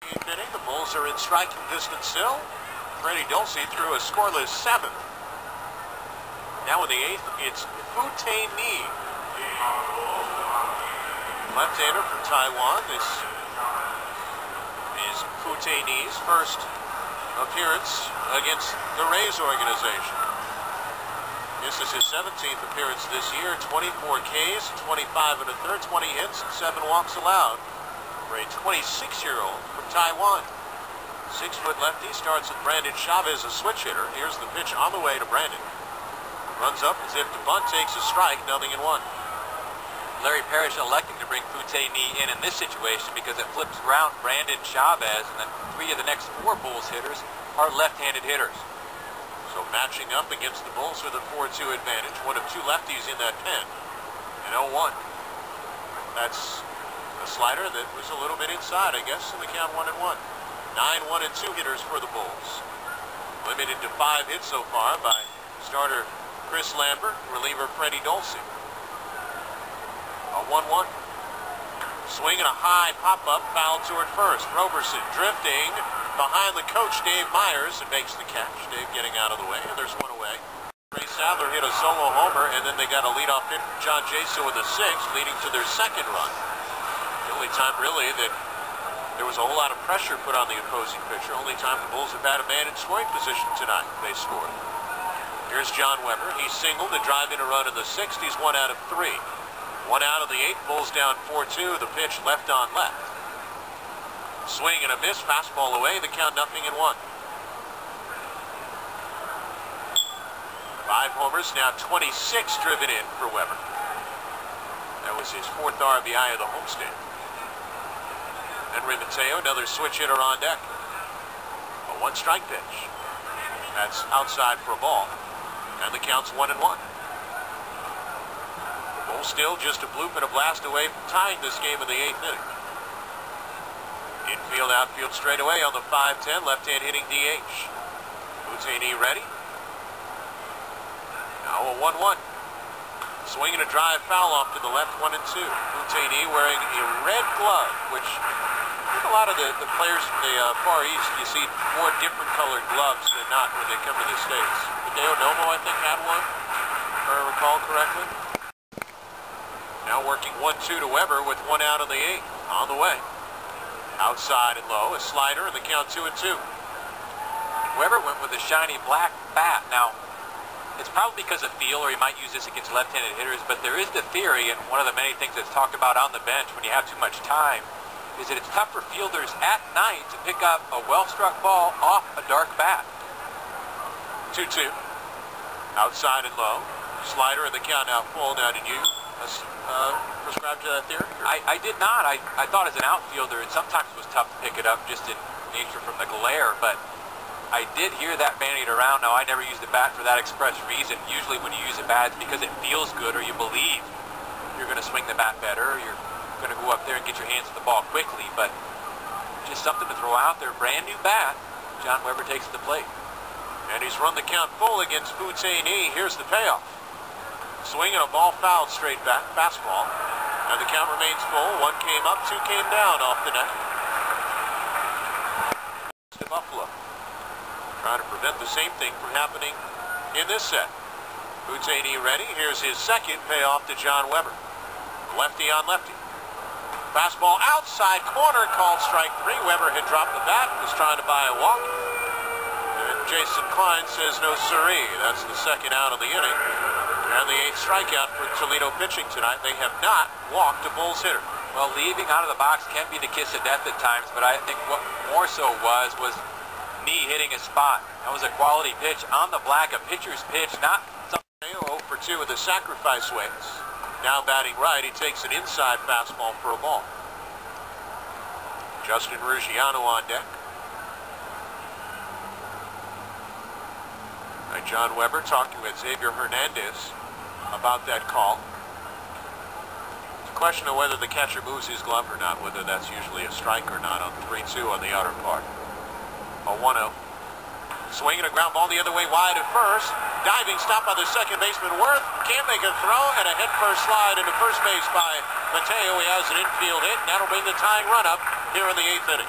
Eighth inning, the Bulls are in striking distance still. Freddie Dulce threw a scoreless seventh. Now in the eighth, it's Foo-Tae-Nee, left-hander from Taiwan. This is Foo-Tae-Nee's first appearance against the Rays organization. This is his 17th appearance this year. 24 Ks, 25 1/3, 20 hits, and 7 walks allowed for a 26-year-old from Taiwan. 6-foot lefty starts with Brandon Chavez, a switch hitter. Here's the pitch on the way to Brandon. Runs up as if to bunt, takes a strike, 0-1. Larry Parrish electing to bring Foo-Tae-Nee in this situation because it flips around Brandon Chavez, and then 3 of the next 4 Bulls hitters are left-handed hitters. So matching up against the Bulls with a 4-2 advantage. One of 2 lefties in that pen. And 0-1. That's a slider that was a little bit inside, I guess, in the count 1-1. 9-1-2 hitters for the Bulls. Limited to 5 hits so far by starter Chris Lambert, reliever Freddie Dulce. A 1-1. Swing and a high pop-up, foul toward first. Roberson drifting behind the coach, Dave Myers, and makes the catch. Dave getting out of the way, and there's one away. Ray Sadler hit a solo homer, and then they got a leadoff hit from John Jaso with a 6, leading to their second run. The only time, really, that there was a whole lot of pressure put on the opposing pitcher. Only time the Bulls have had a man in scoring position tonight. They scored. Here's John Weber. He singled to drive in a run in the 6th. He's 1 out of 3. 1 out of the 8th. Bulls down 4-2. The pitch left on left. Swing and a miss. Fastball away. The count 0-1. 5 homers. Now 26 driven in for Weber. That was his 4th RBI of the homestand. Henry Mateo, another switch hitter on deck. A 1-strike pitch. That's outside for a ball. And the count's 1-1. The Bulls still just a bloop and a blast away from tying this game in the 8th inning. Infield, outfield straight away on the 5-10. Left-hand hitting DH. Foo-Tae-Nee ready. Now a 1-1. Swing and a drive foul off to the left, 1-2. Foo-Tae-Nee wearing a red glove, which I think a lot of the players from the Far East, you see more different colored gloves than not when they come to the States. Hideo Nomo, I think, had one, if I recall correctly. Now working 1-2 to Weber with 1 out of the 8th. On the way. Outside and low, a slider, and the count 2-2. Weber went with a shiny black bat. Now, it's probably because of feel, or he might use this against left-handed hitters, but there is the theory, and one of the many things that's talked about on the bench when you have too much time, is that it's tough for fielders at night to pick up a well-struck ball off a dark bat. 2-2. Outside and low. Slider and the count now full. Now, did you prescribe to that theory? I did not. I thought as an outfielder it sometimes was tough to pick it up just in nature from the glare, but I did hear that bandied around. Now, I never used the bat for that express reason. Usually when you use a bat, it's because it feels good or you believe you're going to swing the bat better, or you're going to go up there and get your hands on the ball quickly, but just something to throw out there. Brand new bat. John Weber takes the plate. And he's run the count full against Foo-Tae-Nee. Here's the payoff. Swing and a ball fouled straight back. Fastball. And the count remains full. 1 came up, 2 came down off the net. To Buffalo. Trying to prevent the same thing from happening in this set. Foo-Tae-Nee ready. Here's his second payoff to John Weber. Lefty on lefty. Fastball outside corner, called strike 3. Weber had dropped the bat, was trying to buy a walk. And Jason Klein says no siree. That's the second out of the inning. And the 8th strikeout for Toledo pitching tonight. They have not walked a Bulls hitter. Well, leaving out of the box can be the kiss of death at times, but I think what more so was Nee hitting a spot. That was a quality pitch on the black, a pitcher's pitch, not something. 0 for 2 with the sacrifice ways. Now batting right, he takes an inside fastball for a ball. Justin Ruggiano on deck. And John Weber talking with Xavier Hernandez about that call. It's a question of whether the catcher moves his glove or not, whether that's usually a strike or not on 3-2 on the outer part. A 1-0. Swinging a ground ball the other way wide at first. Diving stop by the second baseman Worth. Can't make a throw, and a head-first slide into first base by Mateo. He has an infield hit, and that'll bring the tying run up here in the 8th inning.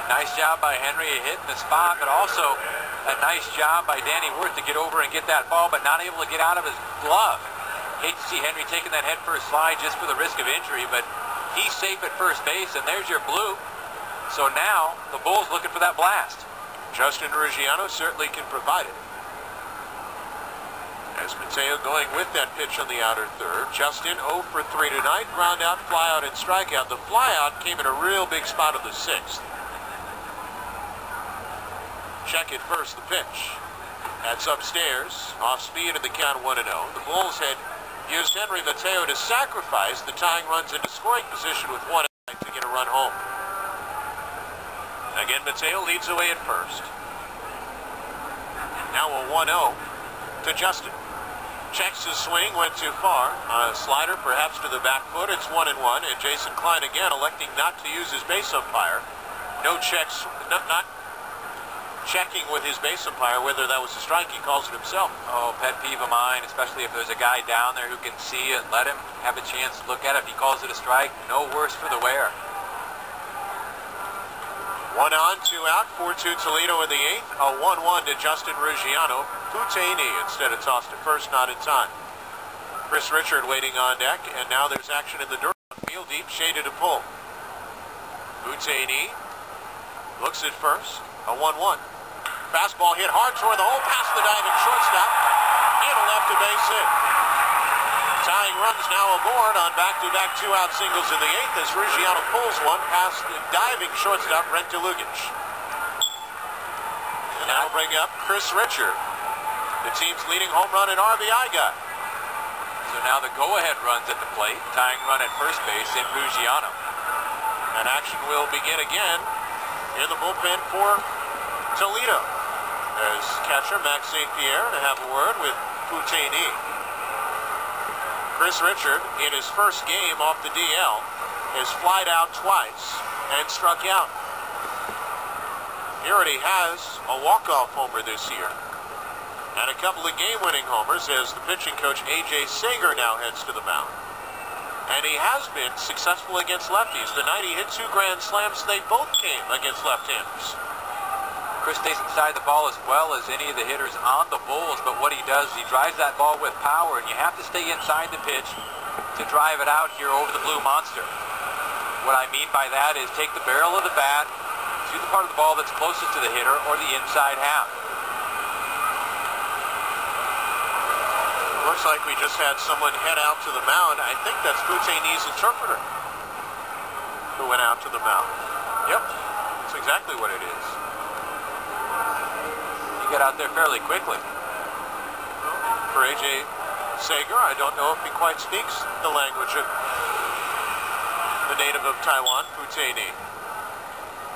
Nice job by Henry hitting the spot, but also a nice job by Danny Wirth to get over and get that ball, but not able to get out of his glove. Hate to see Henry taking that head first slide just for the risk of injury, but he's safe at first base, and there's your blue. So now the Bulls looking for that blast. Justin Ruggiano certainly can provide it. As Mateo going with that pitch on the outer third. Justin 0 for 3 tonight. Ground out, fly out, and strikeout. The fly out came in a real big spot of the sixth. Check it first, the pitch. That's upstairs. Off speed at the count 1-0. The Bulls had used Henry Mateo to sacrifice the tying runs into scoring position with 1 out to get a run home. Again, Mateo leads away at first. Now a 1-0 to Justin. Checks his swing, went too far. A slider perhaps to the back foot. It's 1-1, and Jason Klein again electing not to use his base umpire. No checks, not checking with his base umpire whether that was a strike. He calls it himself. Oh, pet peeve of mine, especially if there's a guy down there who can see it. Let him have a chance to look at it. If he calls it a strike, no worse for the wear. 1 on, 2 out, 4-2 Toledo in the 8th. A 1-1 to Justin Ruggiano. Putaney instead of tossed to first, not in time. Chris Richard waiting on deck, and now there's action in the dirt. Field deep, shaded to pull. Putaney looks at first. A 1-1. Fastball hit hard toward the hole, past the diving shortstop, and a left-to-base hit. Tying runs now aboard on back-to-back 2-out singles in the 8th as Ruggiano pulls one past the diving shortstop, Brent DeLugich. And that'll bring up Chris Richard, the team's leading home run and RBI guy. So now the go-ahead runs at the plate, tying run at first base in Ruggiano. And action will begin again in the bullpen for Toledo, as catcher Max St. Pierre to have a word with Putaney. Chris Richard, in his first game off the DL, has flied out twice and struck out. He already has a walk-off homer this year, and a couple of game-winning homers as the pitching coach A.J. Sager now heads to the mound. And he has been successful against lefties. The night he hit 2 grand slams, they both came against left-handers. Chris stays inside the ball as well as any of the hitters on the Bulls, but what he does is he drives that ball with power, and you have to stay inside the pitch to drive it out here over the Blue Monster. What I mean by that is take the barrel of the bat to the part of the ball that's closest to the hitter or the inside half. Looks like we just had someone head out to the mound. I think that's Putaney's interpreter who went out to the mound. Yep, that's exactly what it is. Get out there fairly quickly. For A.J. Sager, I don't know if he quite speaks the language of the native of Taiwan, Putaney.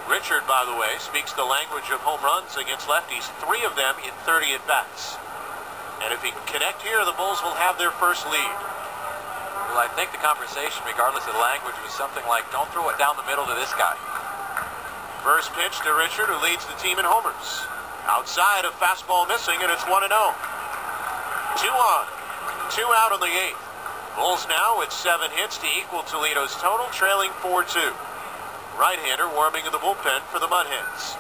Richard, by the way, speaks the language of home runs against lefties, 3 of them in 30 at-bats. And if he can connect here, the Bulls will have their first lead. Well, I think the conversation, regardless of the language, was something like, don't throw it down the middle to this guy. First pitch to Richard, who leads the team in homers. Outside, a fastball missing, and it's 1-0. 2 on, 2 out on the 8th. Bulls now with 7 hits to equal Toledo's total, trailing 4-2. Right-hander warming in the bullpen for the Mudhens.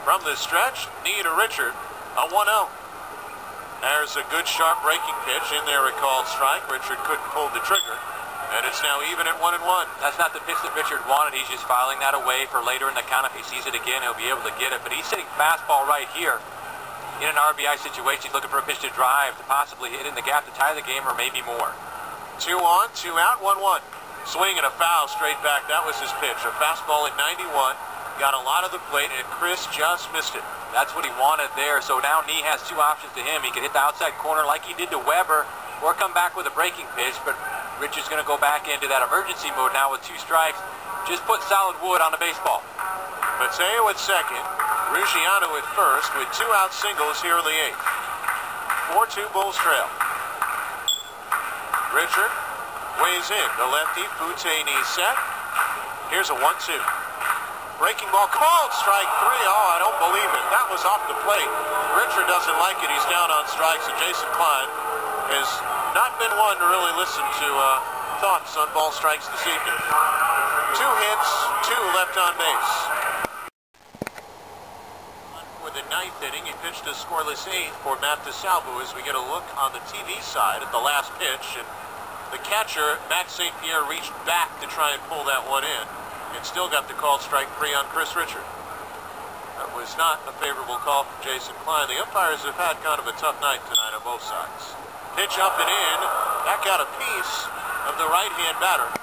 From the stretch, knee to Richard, a 1-0. There's a good sharp breaking pitch in there, a called strike. Richard couldn't pull the trigger. And it's now even at 1-1. That's not the pitch that Richard wanted. He's just filing that away for later in the count. If he sees it again, he'll be able to get it. But he's sitting fastball right here. In an RBI situation, he's looking for a pitch to drive to possibly hit in the gap to tie the game or maybe more. 2 on, 2 out, 1-1. Swing and a foul straight back. That was his pitch. A fastball at 91. Got a lot of the plate, and Chris just missed it. That's what he wanted there. So now Nee has 2 options to him. He could hit the outside corner like he did to Weber or come back with a breaking pitch. But Richard's going to go back into that emergency mode now with 2 strikes. Just put solid wood on the baseball. Mateo at second. Ruggiano at first with 2-out singles here in the 8th. 4-2 Bulls trail. Richard weighs in. The lefty, Putaney set. Here's a 1-2. Breaking ball called strike 3. Oh, I don't believe it. That was off the plate. Richard doesn't like it. He's down on strikes, and Jason Klein has not been one to really listen to thoughts on ball strikes this evening. 2 hits, 2 left on base. For the 9th inning, he pitched a scoreless 8th for Matt DeSalvo as we get a look on the TV side at the last pitch. And the catcher, Max St. Pierre, reached back to try and pull that one in and still got the called strike 3 on Chris Richard. That was not a favorable call from Jason Klein. The umpires have had kind of a tough night tonight on both sides. Pitch up and in. That got a piece of the right-hand batter.